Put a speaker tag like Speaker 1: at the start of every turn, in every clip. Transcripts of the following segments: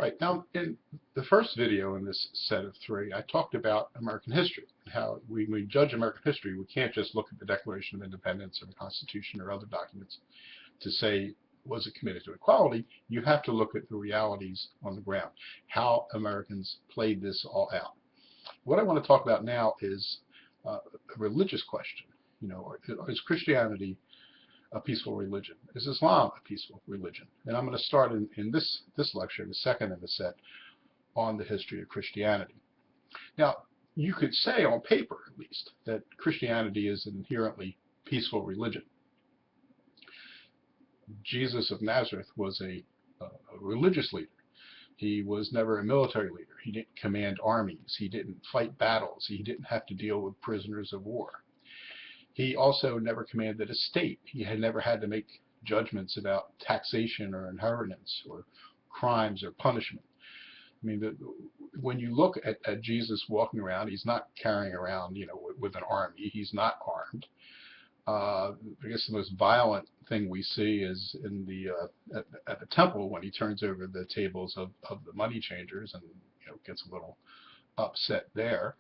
Speaker 1: Right. Now, in the first video in this set of three, I talked about American history, and how when we judge American history, we can't just look at the Declaration of Independence or the Constitution or other documents to say, was it committed to equality? You have to look at the realities on the ground, how Americans played this all out. What I want to talk about now is a religious question. Is Christianity a peaceful religion? Is Islam a peaceful religion? And I'm going to start in this lecture, the second in the set, on the history of Christianity. Now, you could say on paper, at least, that Christianity is an inherently peaceful religion. Jesus of Nazareth was a religious leader. He was never a military leader. He didn't command armies. He didn't fight battles. He didn't have to deal with prisoners of war. He also never commanded a state. He had never had to make judgments about taxation or inheritance or crimes or punishment. I mean, when you look at Jesus walking around, he's not carrying around, with an army. He's not armed. I guess the most violent thing we see is in at the temple when he turns over the tables of the money changers and gets a little upset there.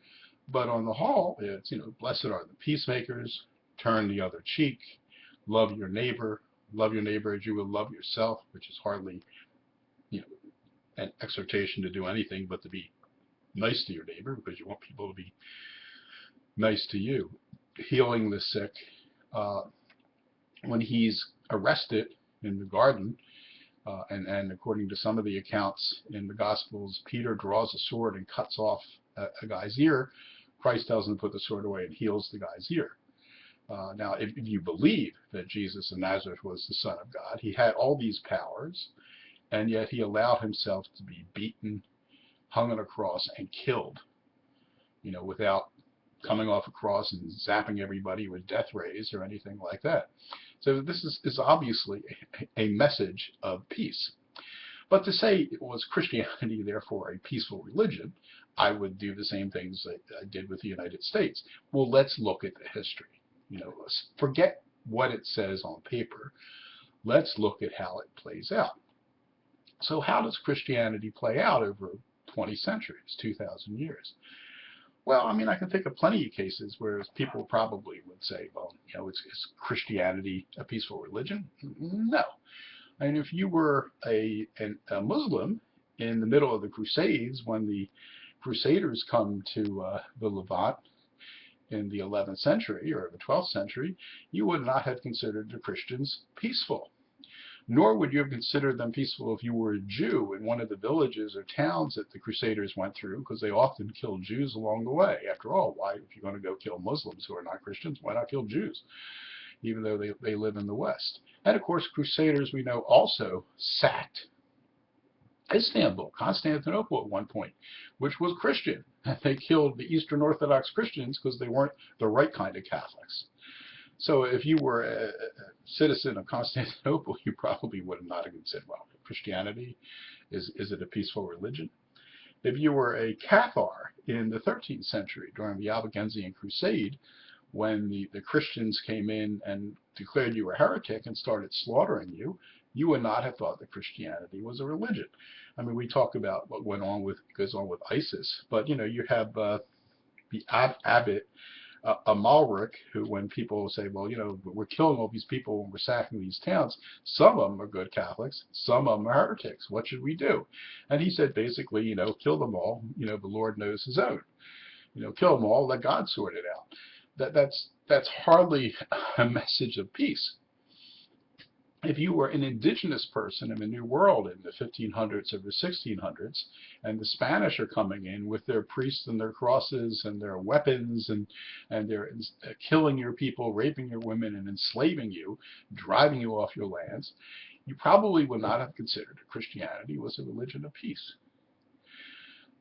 Speaker 1: But on the whole, it's blessed are the peacemakers, turn the other cheek, love your neighbor as you will love yourself, which is hardly an exhortation to do anything but to be nice to your neighbor because you want people to be nice to you. Healing the sick. When he's arrested in the garden, and according to some of the accounts in the Gospels, Peter draws a sword and cuts off a guy's ear. Christ tells him to put the sword away and heals the guy's ear. Now, if you believe that Jesus of Nazareth was the Son of God, he had all these powers, and yet he allowed himself to be beaten, hung on a cross, and killed, without coming off a cross and zapping everybody with death rays or anything like that. So this is obviously a message of peace. But to say, was Christianity therefore a peaceful religion, I would do the same things that I did with the United States. Well, let's look at the history. Forget what it says on paper. Let's look at how it plays out. So how does Christianity play out over 20 centuries, 2,000 years? Well, I mean, I can think of plenty of cases where people probably would say, well, is Christianity a peaceful religion? No. I mean, if you were a Muslim in the middle of the Crusades, when the Crusaders come to the Levant in the 11th century or the 12th century, you would not have considered the Christians peaceful. Nor would you have considered them peaceful if you were a Jew in one of the villages or towns that the Crusaders went through, because they often killed Jews along the way. After all, why, if you're going to go kill Muslims who are not Christians, why not kill Jews, even though they live in the West? And of course, Crusaders, we know, also sacked Istanbul, Constantinople at one point, which was Christian. And they killed the Eastern Orthodox Christians because they weren't the right kind of Catholics. So if you were a citizen of Constantinople, you probably would not have said, well, Christianity, is it a peaceful religion? If you were a Cathar in the 13th century during the Albigensian Crusade, when the Christians came in and declared you a heretic and started slaughtering you, you would not have thought that Christianity was a religion. I mean, we talk about what goes on with ISIS, but you have the abbot Amalric, who, when people say, well, we're killing all these people and we're sacking these towns, some of them are good Catholics, some of them are heretics. What should we do? And he said, basically, kill them all. The Lord knows his own. Kill them all, let God sort it out. That's hardly a message of peace. If you were an indigenous person in the New World in the 1500s or the 1600s, and the Spanish are coming in with their priests and their crosses and their weapons, and they're killing your people, raping your women, and enslaving you, driving you off your lands, you probably would not have considered Christianity was a religion of peace.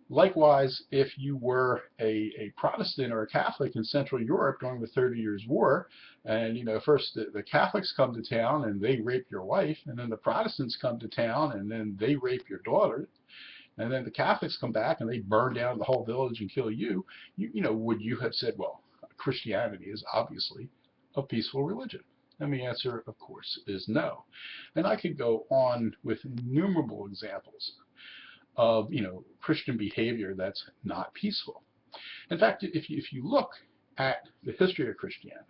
Speaker 1: Likewise, if you were a Protestant or a Catholic in Central Europe during the 30 Years' War, and first the Catholics come to town and they rape your wife, and then the Protestants come to town and then they rape your daughter, and then the Catholics come back and they burn down the whole village and kill you, would you have said, well, Christianity is obviously a peaceful religion? And the answer, of course, is no. And I could go on with innumerable examples of Christian behavior that's not peaceful. In fact, if you look at the history of Christianity,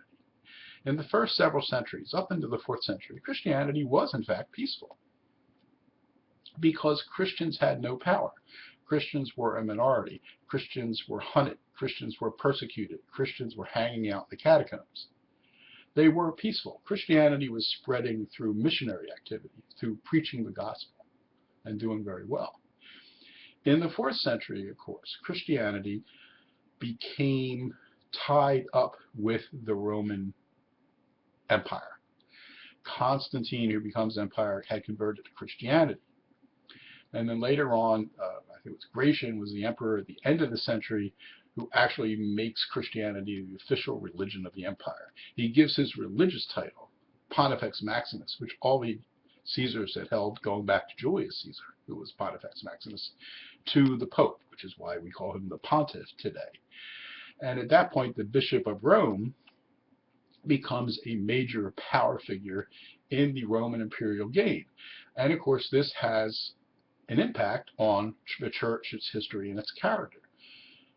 Speaker 1: in the first several centuries, up into the 4th century, Christianity was in fact peaceful because Christians had no power. Christians were a minority. Christians were hunted. Christians were persecuted. Christians were hanging out in the catacombs. They were peaceful. Christianity was spreading through missionary activity, through preaching the gospel, and doing very well. In the 4th century, of course, Christianity became tied up with the Roman Empire. Constantine, who becomes emperor, had converted to Christianity. And then later on, I think it was Gratian was the emperor at the end of the century who actually makes Christianity the official religion of the empire. He gives his religious title, Pontifex Maximus, which all the Caesars had held going back to Julius Caesar, who was Pontifex Maximus, to the Pope, which is why we call him the Pontiff today. And at that point, the Bishop of Rome becomes a major power figure in the Roman imperial game. And of course, this has an impact on the church, its history, and its character.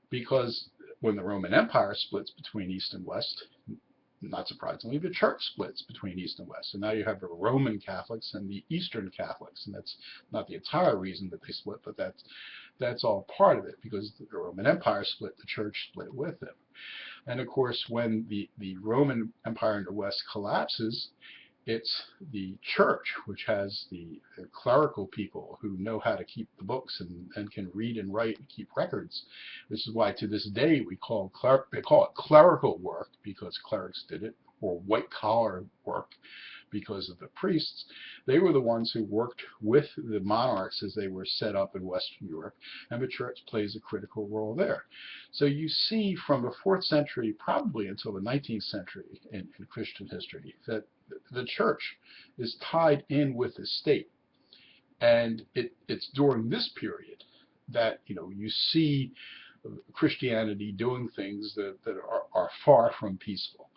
Speaker 1: Because when the Roman Empire splits between East and West, not surprisingly, the church splits between East and West. And now you have the Roman Catholics and the Eastern Catholics. And that's not the entire reason that they split, but that's all part of it. Because the Roman Empire split, the church split with them. And of course, when the Roman Empire in the West collapses, it's the church, which has the clerical people who know how to keep the books and can read and write and keep records. This is why to this day they call it clerical work because clerics did it, or white collar work because of the priests. They were the ones who worked with the monarchs as they were set up in Western Europe, and the church plays a critical role there. So you see from the 4th century probably until the 19th century in Christian history that the church is tied in with the state. And it's during this period that you see Christianity doing things that are far from peaceful.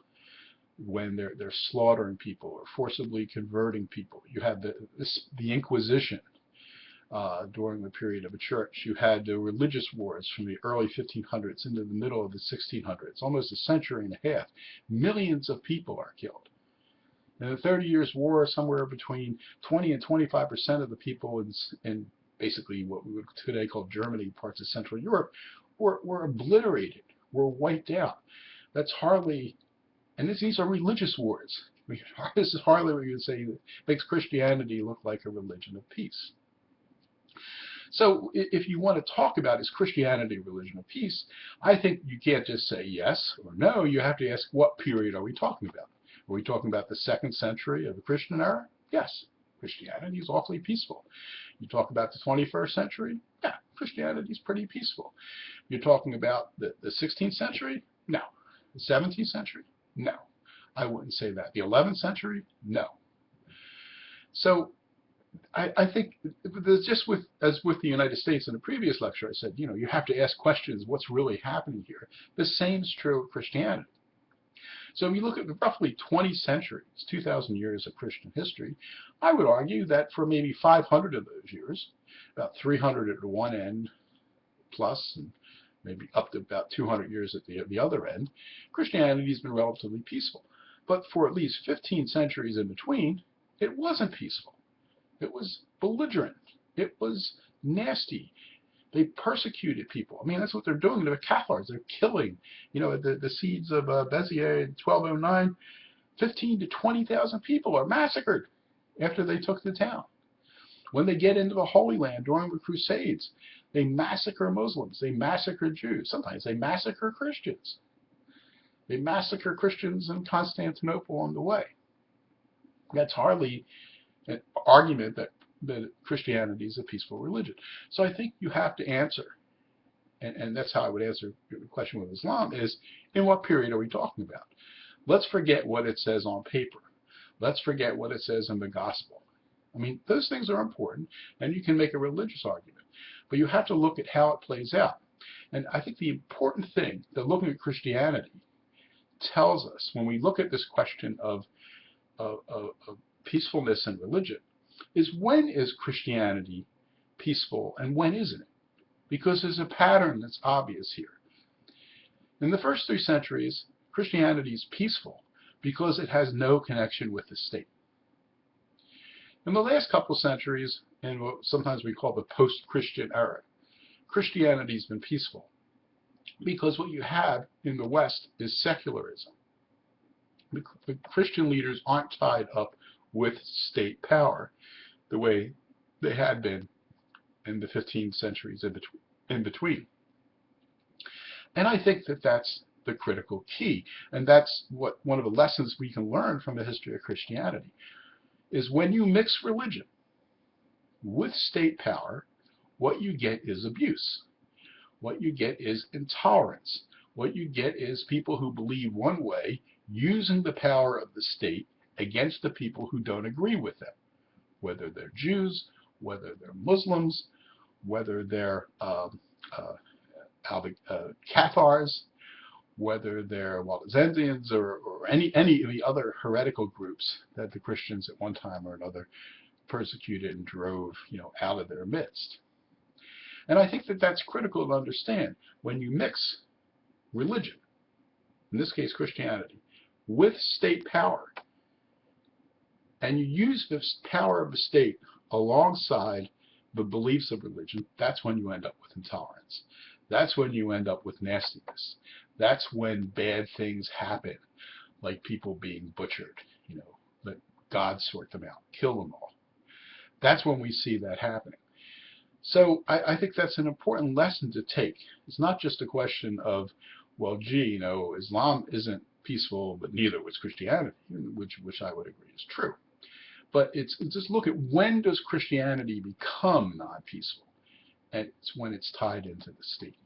Speaker 1: When they're slaughtering people or forcibly converting people. You had the Inquisition during the period of the church. You had the religious wars from the early 1500s into the middle of the 1600s, almost a century and a half. Millions of people are killed. In the 30 Years' War, somewhere between 20 and 25% of the people in basically what we would today call Germany, parts of Central Europe, were obliterated, were wiped out. That's hardly... And these are religious wars. This is hardly what you would say makes Christianity look like a religion of peace. So if you want to talk about is Christianity a religion of peace, I think you can't just say yes or no. You have to ask what period are we talking about? Are we talking about the 2nd century of the Christian era? Yes, Christianity is awfully peaceful. You talk about the 21st century? Yeah, Christianity is pretty peaceful. You're talking about the 16th century? No. The 17th century? No, I wouldn't say that. The 11th century? No. So I think there's just as with the United States in the previous lecture, I said, you have to ask questions, what's really happening here? The same is true of Christianity. So if you look at roughly 20 centuries, 2,000 years of Christian history, I would argue that for maybe 500 of those years, about 300 at one end plus, and maybe up to about 200 years at the other end, Christianity has been relatively peaceful. But for at least 15 centuries in between, it wasn't peaceful. It was belligerent. It was nasty. They persecuted people. I mean, that's what they're doing to the Cathars. They're killing, the siege of Béziers in 1209, 15 to 20,000 people are massacred after they took the town. When they get into the Holy Land during the Crusades, they massacre Muslims. They massacre Jews. Sometimes they massacre Christians. They massacre Christians in Constantinople on the way. That's hardly an argument that Christianity is a peaceful religion. So I think you have to answer, and that's how I would answer the question with Islam, is in what period are we talking about? Let's forget what it says on paper. Let's forget what it says in the gospel. I mean, those things are important, and you can make a religious argument. But you have to look at how it plays out. And I think the important thing that looking at Christianity tells us, when we look at this question of peacefulness and religion, is when is Christianity peaceful and when isn't it? Because there's a pattern that's obvious here. In the first 3 centuries, Christianity is peaceful because it has no connection with the state. In the last couple of centuries, in what sometimes we call the post-Christian era, Christianity has been peaceful because what you have in the West is secularism. The Christian leaders aren't tied up with state power the way they had been in the 15 centuries in between. And I think that that's the critical key. And that's what one of the lessons we can learn from the history of Christianity is when you mix religion with state power, what you get is abuse. What you get is intolerance. What you get is people who believe one way using the power of the state against the people who don't agree with them, whether they're Jews, whether they're Muslims, whether they're Cathars, whether they're Waldensians or any of the other heretical groups that the Christians at one time or another persecuted and drove, out of their midst. And I think that that's critical to understand. When you mix religion, in this case Christianity, with state power, and you use the power of the state alongside the beliefs of religion, that's when you end up with intolerance. That's when you end up with nastiness. That's when bad things happen, like people being butchered, let God sort them out, kill them all. That's when we see that happening. So I think that's an important lesson to take. It's not just a question of, well, gee, Islam isn't peaceful, but neither was Christianity, which I would agree is true. But it's just look at when does Christianity become non-peaceful? And it's when it's tied into the state.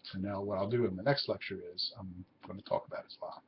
Speaker 1: So now what I'll do in the next lecture is I'm going to talk about Islam.